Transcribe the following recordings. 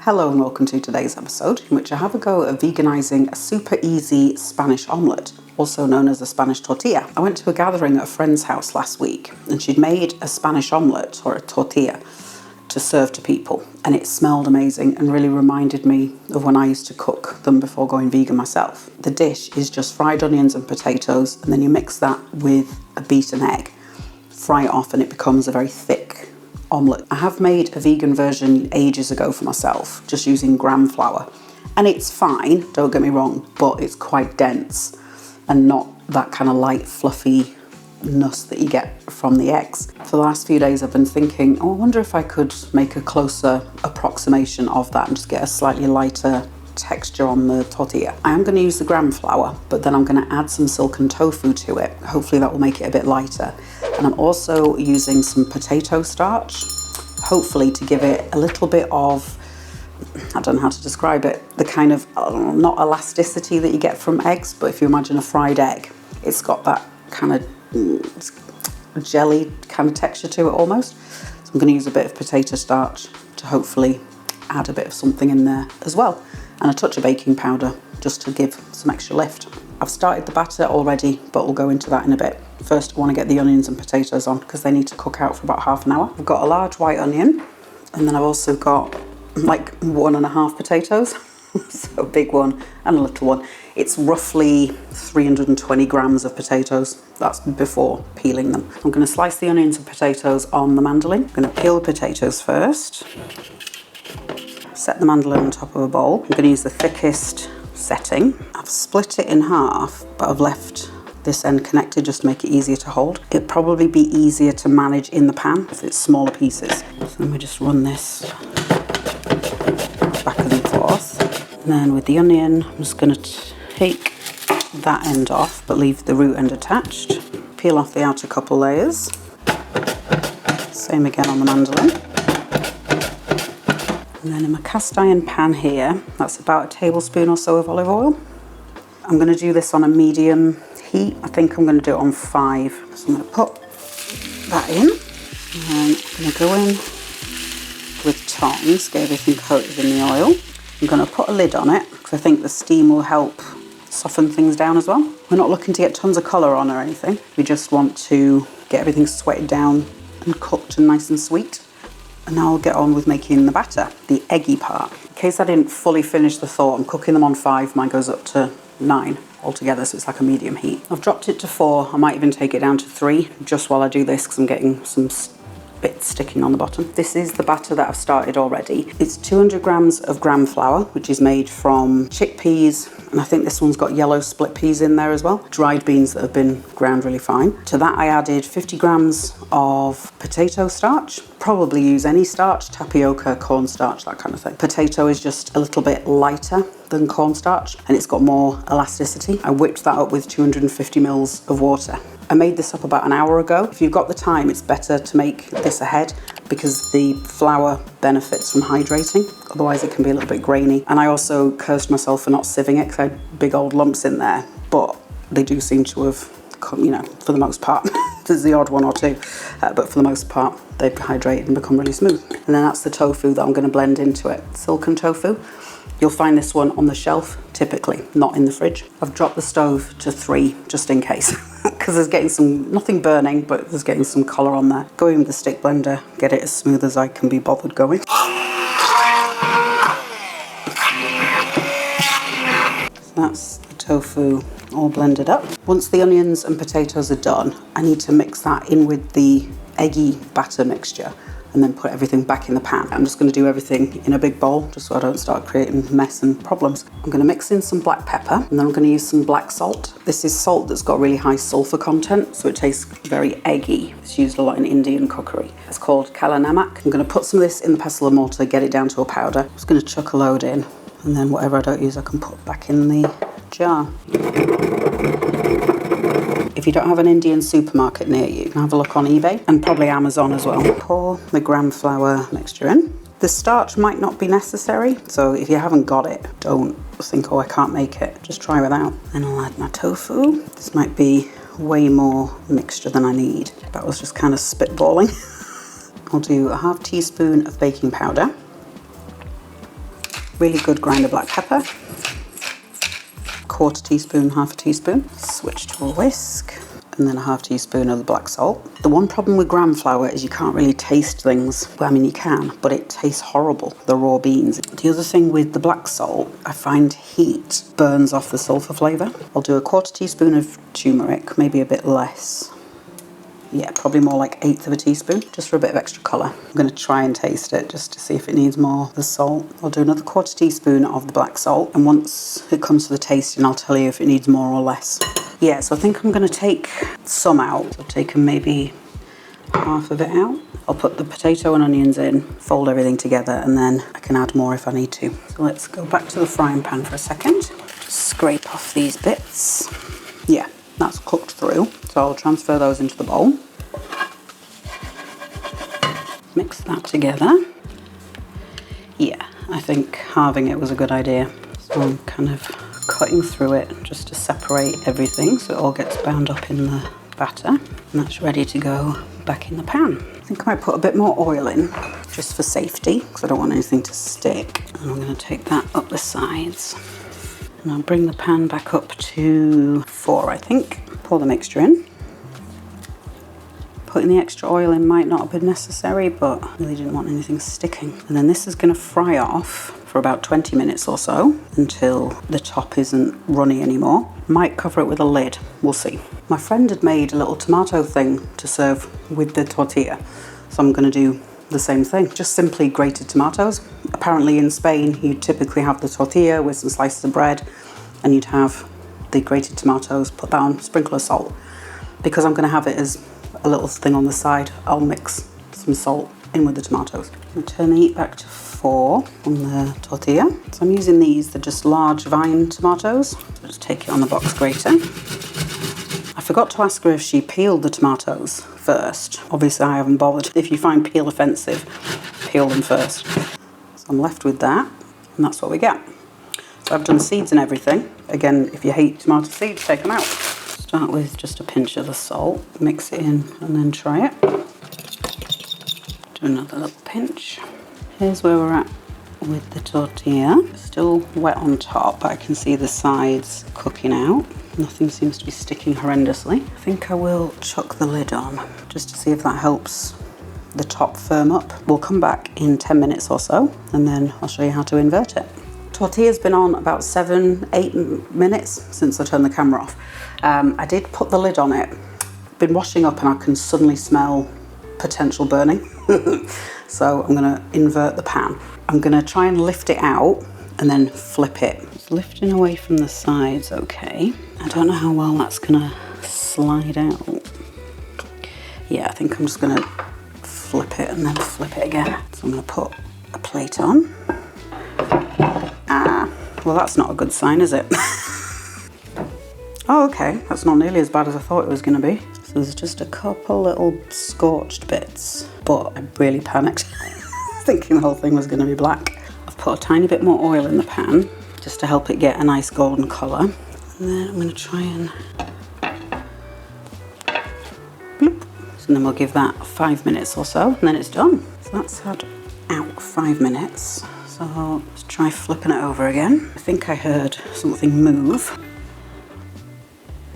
Hello and welcome to today's episode, in which I have a go at veganising a super easy Spanish omelette, also known as a Spanish tortilla. I went to a gathering at a friend's house last week and she'd made a Spanish omelette, or a tortilla, to serve to people, and it smelled amazing and really reminded me of when I used to cook them before going vegan myself. The dish is just fried onions and potatoes, and then you mix that with a beaten egg, fry it off, and it becomes a very thick omelette. I have made a vegan version ages ago for myself, just using gram flour, and it's fine, don't get me wrong, but it's quite dense and not that kind of light fluffy ness that you get from the eggs. For the last few days I've been thinking, I wonder if I could make a closer approximation of that and just get a slightly lighter texture on the tortilla. I am going to use the gram flour, but then I'm going to add some silken tofu to it. Hopefully that will make it a bit lighter. And I'm also using some potato starch, hopefully to give it a little bit of, I don't know how to describe it, the kind of, not elasticity that you get from eggs, but if you imagine a fried egg, it's got that kind of jelly kind of texture to it almost. So I'm going to use a bit of potato starch to hopefully add a bit of something in there as well, and a touch of baking powder just to give some extra lift. I've started the batter already, but we'll go into that in a bit. First I want to get the onions and potatoes on because they need to cook out for about half an hour. I've got a large white onion, and then I've also got like 1.5 potatoes, so a big one and a little one. It's roughly 320 grams of potatoes. That's before peeling them. I'm going to slice the onions and potatoes on the mandolin. I'm going to peel the potatoes first. Set the mandolin on top of a bowl. I'm going to use the thickest setting. I've split it in half, but I've left this end connected just to make it easier to hold. It'd probably be easier to manage in the pan if it's smaller pieces. So let me just run this back and forth. And then with the onion, I'm just going to take that end off, but leave the root end attached. Peel off the outer couple layers. Same again on the mandolin. And then in my cast iron pan here, that's about a tablespoon or so of olive oil. I'm going to do this on a medium heat. I think I'm going to do it on 5. So I'm going to put that in. And I'm going to go in with tongs, get everything coated in the oil. I'm going to put a lid on it because I think the steam will help soften things down as well. We're not looking to get tons of colour on or anything. We just want to get everything sweated down and cooked and nice and sweet. And now I'll get on with making the batter, the eggy part. In case I didn't fully finish the thought, I'm cooking them on 5. Mine goes up to 9 altogether, so it's like a medium heat. I've dropped it to 4. I might even take it down to 3 just while I do this because I'm getting some bits sticking on the bottom. This is the batter that I've started already. It's 200 grams of gram flour, which is made from chickpeas, and I think this one's got yellow split peas in there as well. Dried beans that have been ground really fine. To that I added 50 grams of potato starch. Probably use any starch, tapioca, cornstarch, that kind of thing. Potato is just a little bit lighter than cornstarch and it's got more elasticity. I whipped that up with 250 mils of water. I made this up about an hour ago. If you've got the time, it's better to make this ahead because the flour benefits from hydrating. Otherwise it can be a little bit grainy. And I also cursed myself for not sieving it because I had big old lumps in there, but they do seem to have, you know, for the most part. There's the odd one or two, but for the most part, they hydrate and become really smooth. And then that's the tofu that I'm going to blend into it. Silken tofu. You'll find this one on the shelf, typically, not in the fridge. I've dropped the stove to 3, just in case, because there's getting some, nothing burning, but there's getting some colour on there. Go in with the stick blender, get it as smooth as I can be bothered going. So that's the tofu all blended up. Once the onions and potatoes are done, I need to mix that in with the eggy batter mixture and then put everything back in the pan. I'm just going to do everything in a big bowl just so I don't start creating mess and problems. I'm going to mix in some black pepper and then I'm going to use some black salt. This is salt that's got really high sulfur content, so it tastes very eggy. It's used a lot in Indian cookery. It's called kala namak. I'm going to put some of this in the pestle and mortar, get it down to a powder. I'm just going to chuck a load in and then whatever I don't use I can put back in the jar. If you don't have an Indian supermarket near you, you can have a look on eBay and probably Amazon as well. Pour the gram flour mixture in. The starch might not be necessary, so if you haven't got it, don't think, oh, I can't make it. Just try without. Then I'll add my tofu. This might be way more mixture than I need. That was just kind of spitballing. I'll do a half teaspoon of baking powder. really good grind of black pepper, 1/4 teaspoon, 1/2 teaspoon, switch to a whisk, and then 1/2 teaspoon of the black salt. The one problem with gram flour is you can't really taste things. Well, I mean you can, but it tastes horrible, the raw beans. The other thing with the black salt, I find heat burns off the sulphur flavour. I'll do a 1/4 teaspoon of turmeric, maybe a bit less. Yeah, probably more like 1/8 of a teaspoon, just for a bit of extra colour. I'm going to try and taste it just to see if it needs more of the salt. I'll do another 1/4 teaspoon of the black salt, and once it comes to the tasting, I'll tell you if it needs more or less. Yeah, so I think I'm going to take some out. So I've taken maybe half of it out. I'll put the potato and onions in, fold everything together, and then I can add more if I need to. So let's go back to the frying pan for a second. Just scrape off these bits. Yeah, that's cooked through. So I'll transfer those into the bowl. Mix that together. Yeah, I think halving it was a good idea. So I'm kind of cutting through it just to separate everything so it all gets bound up in the batter. And that's ready to go back in the pan. I think I might put a bit more oil in just for safety because I don't want anything to stick. And I'm going to take that up the sides. And I'll bring the pan back up to 4, I think. Pour the mixture in. Putting the extra oil in might not have been necessary, but I really didn't want anything sticking. And then this is going to fry off for about 20 minutes or so until the top isn't runny anymore. Might cover it with a lid, we'll see. My friend had made a little tomato thing to serve with the tortilla, so I'm going to do the same thing. Just simply grated tomatoes. Apparently in Spain you typically have the tortilla with some slices of bread, and you'd have the grated tomatoes, put that on, sprinkle of salt. Because I'm going to have it as a little thing on the side, I'll mix some salt in with the tomatoes. I'll turn the heat back to 4 on the tortilla. So I'm using these, they're just large vine tomatoes. So just take it on the box grater. I forgot to ask her if she peeled the tomatoes first. Obviously I haven't bothered. If you find peel offensive, peel them first. So I'm left with that, and that's what we get. So I've done seeds and everything. Again, if you hate tomato seeds, take them out. Start with just a pinch of the salt, mix it in, and then try it. Do another little pinch. Here's where we're at with the tortilla. Still wet on top, but I can see the sides cooking out. Nothing seems to be sticking horrendously. I think I will chuck the lid on just to see if that helps the top firm up. We'll come back in 10 minutes or so, and then I'll show you how to invert it. Tortilla's been on about 7-8 minutes since I turned the camera off. I did put the lid on it. Been washing up and I can suddenly smell potential burning. So I'm gonna invert the pan. I'm gonna try and lift it out and then flip it. It's lifting away from the sides, okay. I don't know how well that's gonna slide out. Yeah, I think I'm just gonna flip it and then flip it again. So I'm gonna put a plate on. Well, that's not a good sign, is it? Oh, okay, that's not nearly as bad as I thought it was going to be. So there's just a couple little scorched bits, but I really panicked, thinking the whole thing was going to be black. I've put a tiny bit more oil in the pan, just to help it get a nice golden colour. And then I'm going to try and... bloop. So then we'll give that 5 minutes or so, and then it's done. So that's had out 5 minutes. So let's try flipping it over again. I think I heard something move.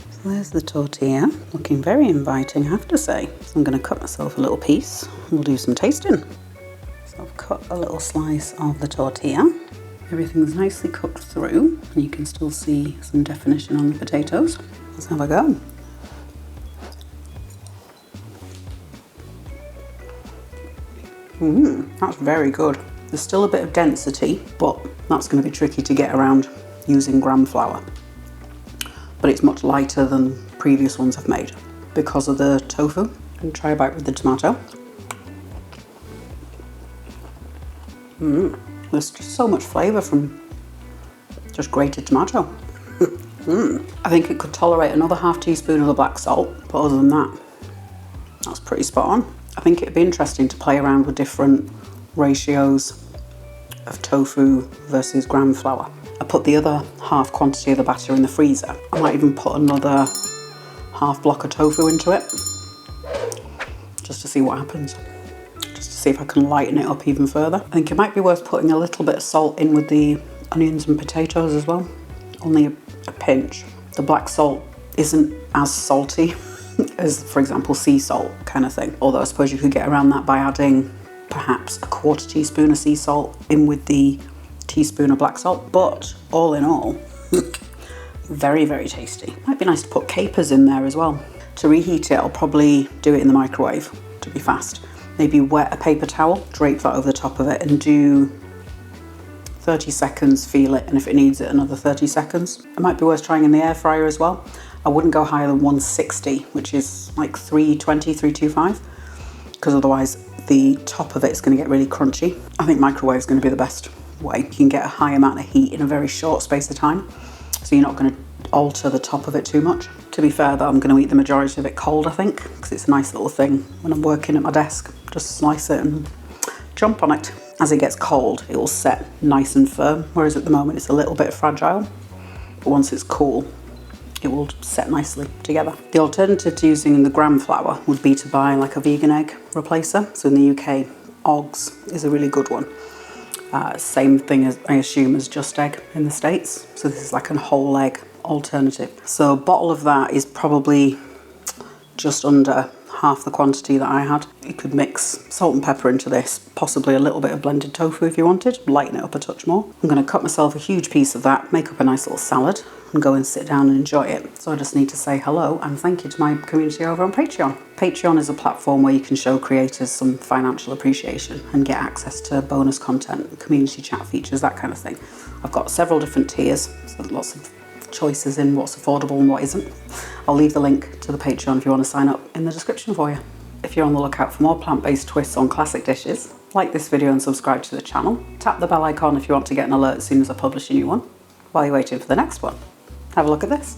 So there's the tortilla, looking very inviting, I have to say. So I'm going to cut myself a little piece and we'll do some tasting. So I've cut a little slice of the tortilla. Everything's nicely cooked through and you can still see some definition on the potatoes. Let's have a go. That's very good. There's still a bit of density, but that's going to be tricky to get around using gram flour. But it's much lighter than previous ones I've made because of the tofu. And try a bite with the tomato. There's just so much flavour from just grated tomato. I think it could tolerate another 1/2 teaspoon of the black salt, but other than that, that's pretty spot on. I think it'd be interesting to play around with different ratios of tofu versus gram flour. I put the other half quantity of the batter in the freezer. I might even put another half block of tofu into it just to see what happens, just to see if I can lighten it up even further. I think it might be worth putting a little bit of salt in with the onions and potatoes as well. Only a pinch. The black salt isn't as salty as, for example, sea salt kind of thing. Although I suppose you could get around that by adding perhaps a 1/4 teaspoon of sea salt in with the teaspoon of black salt. But all in all, very, very tasty. Might be nice to put capers in there as well. To reheat it, I'll probably do it in the microwave to be fast. Maybe wet a paper towel, drape that over the top of it and do 30 seconds, feel it, and if it needs it, another 30 seconds. It might be worth trying in the air fryer as well. I wouldn't go higher than 160, which is like 320, 325, because otherwise the top of it is going to get really crunchy. I think microwave is going to be the best way. You can get a high amount of heat in a very short space of time, so you're not going to alter the top of it too much. To be fair though, I'm going to eat the majority of it cold, I think, because it's a nice little thing when I'm working at my desk. Just slice it and jump on it. As it gets cold, it will set nice and firm, whereas at the moment it's a little bit fragile. But once it's cool, it will set nicely together. The alternative to using the gram flour would be to buy like a vegan egg replacer. So in the UK, Oggs is a really good one. Same thing as, I assume, as Just Egg in the States. So this is like a whole egg alternative. So a bottle of that is probably just under half the quantity that I had. You could mix salt and pepper into this, possibly a little bit of blended tofu if you wanted, lighten it up a touch more. I'm going to cut myself a huge piece of that, make up a nice little salad and go and sit down and enjoy it. So I just need to say hello and thank you to my community over on Patreon. Patreon is a platform where you can show creators some financial appreciation and get access to bonus content, community chat features, that kind of thing. I've got several different tiers, so lots of choices in what's affordable and what isn't. I'll leave the link to the Patreon if you want to sign up in the description for you. If you're on the lookout for more plant-based twists on classic dishes, like this video and subscribe to the channel. Tap the bell icon if you want to get an alert as soon as I publish a new one. While you're waiting for the next one, have a look at this.